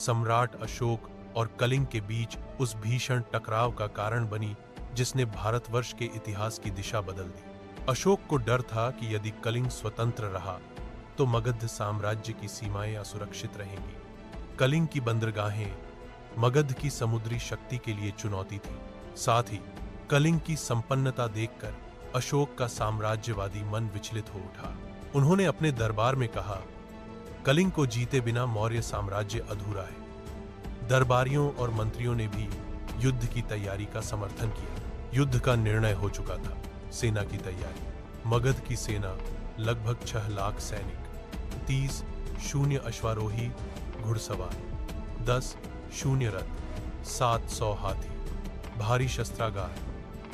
सम्राट अशोक और कलिंग के बीच उस भीषण टकराव का कारण बनी जिसने भारतवर्ष के इतिहास की दिशा बदल दी। अशोक को डर था कि यदि कलिंग स्वतंत्र रहा तो मगध साम्राज्य की सीमाएं असुरक्षित रहेंगी। कलिंग की बंदरगाहें मगध की समुद्री शक्ति के लिए चुनौती थी। साथ ही कलिंग की संपन्नता देखकर अशोक का साम्राज्यवादी मन विचलित हो उठा। उन्होंने अपने दरबार में कहा, कलिंग को जीते बिना मौर्य साम्राज्य अधूरा है। दरबारियों और मंत्रियों ने भी युद्ध की तैयारी का समर्थन किया। युद्ध का निर्णय हो चुका था। सेना की तैयारी। मगध की सेना लगभग 6 लाख सैनिक, 30 शून्य अश्वारोही घुड़सवार, 10 शून्य रथ, 700 हाथी, भारी शस्त्रागार,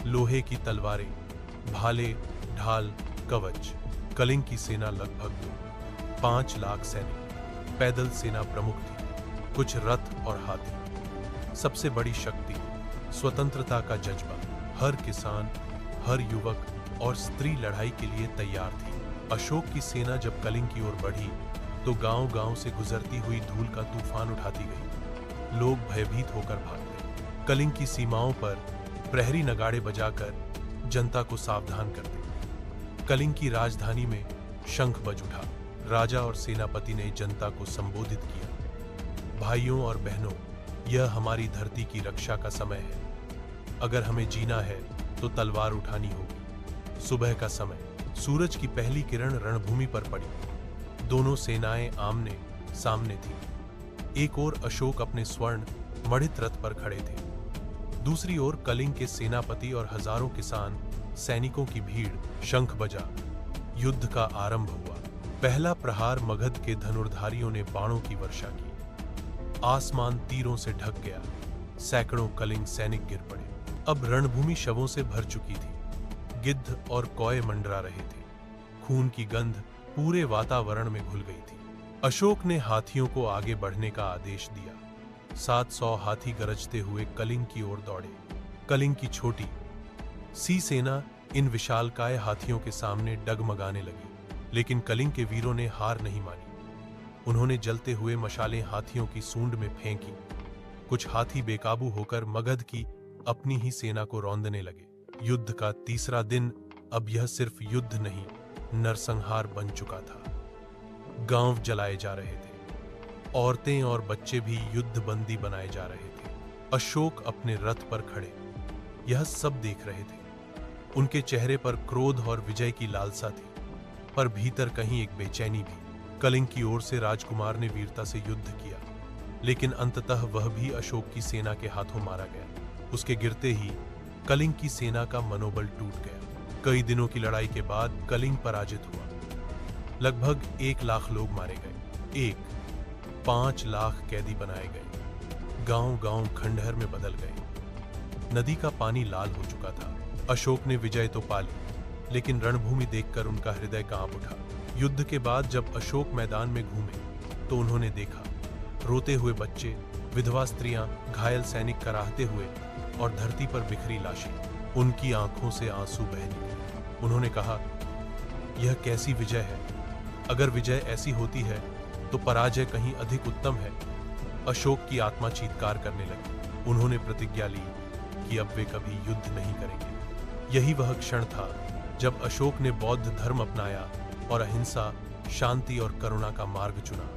लोहे की तलवारें, भाले, ढाल, कवच। कलिंग की सेना लगभग 5 लाख सैनिक। पैदल सेना प्रमुख थी, कुछ रथ और हाथी। सबसे बड़ी शक्ति स्वतंत्रता का जज्बा। हर किसान, हर युवक और स्त्री लड़ाई के लिए तैयार थी। अशोक की सेना जब कलिंग की ओर बढ़ी तो गांव-गांव से गुजरती हुई धूल का तूफान उठाती गई। लोग भयभीत होकर भागते। कलिंग की सीमाओं पर प्रहरी नगाड़े बजाकर जनता को सावधान करते। कलिंग की राजधानी में शंख बज उठा। राजा और सेनापति ने जनता को संबोधित किया, भाइयों और बहनों, यह हमारी धरती की रक्षा का समय है। अगर हमें जीना है तो तलवार उठानी होगी। सुबह का समय, सूरज की पहली किरण रणभूमि पर पड़ी। दोनों सेनाएं आमने सामने थीं। एक ओर अशोक अपने स्वर्ण मढ़ित रथ पर खड़े थे, दूसरी ओर कलिंग के सेनापति और हजारों किसान सैनिकों की भीड़। शंख बजा, युद्ध का आरंभ हुआ। पहला प्रहार मगध के धनुर्धारियों ने बाणों की वर्षा की। आसमान तीरों से ढक गया। सैकड़ों कलिंग सैनिक गिर पड़े। अब रणभूमि शवों से भर चुकी थी। गिद्ध और कौए मंडरा रहे थे। खून की गंध पूरे वातावरण में घुल गई थी। अशोक ने हाथियों को आगे बढ़ने का आदेश दिया। 700 हाथी गरजते हुए कलिंग की ओर दौड़े। कलिंग की छोटी सी सेना इन विशालकाय हाथियों के सामने डगमगाने लगी, लेकिन कलिंग के वीरों ने हार नहीं मानी। उन्होंने जलते हुए मशालें हाथियों की सूंड में फेंकी। कुछ हाथी बेकाबू होकर मगध की अपनी ही सेना को रौंदने लगे। युद्ध का तीसरा दिन अब यह सिर्फ युद्ध नहीं, नरसंहार बन चुका था। गांव जलाए जा रहे थे। औरतें और बच्चे भी युद्ध बंदी बनाए जा रहे थे। अशोक अपने रथ पर खड़े यह सब देख रहे थे। उनके चेहरे पर क्रोध और विजय की लालसा थी, पर भीतर कहीं एक बेचैनी भी। कलिंग की ओर से राजकुमार ने वीरता से युद्ध किया, लेकिन अंततः वह भी अशोक की सेना के हाथों मारा गया। उसके गिरते ही कलिंग की सेना का मनोबल टूट गया। कई दिनों की लड़ाई के बाद कलिंग पराजित हुआ। लगभग 1 लाख लोग मारे गए। 5 लाख कैदी बनाए गए। गांव-गांव खंडहर में बदल गए। नदी का पानी लाल हो चुका था। अशोक ने विजय तो पा ली, लेकिन रणभूमि देखकर उनका हृदय कांप उठा। युद्ध के बाद जब अशोक मैदान में घूमे तो उन्होंने देखा रोते हुए बच्चे, विधवा स्त्रियां, घायल सैनिक कराहते हुए और धरती पर बिखरी लाशें। उनकी आंखों से आंसू बह निकले। उन्होंने कहा, यह कैसी विजय है। अगर विजय ऐसी होती है तो पराजय कहीं अधिक उत्तम है। अशोक की आत्मा चीत्कार करने लगी। उन्होंने प्रतिज्ञा ली कि अब वे कभी युद्ध नहीं करेंगे। यही वह क्षण था जब अशोक ने बौद्ध धर्म अपनाया और अहिंसा, शांति और करुणा का मार्ग चुना।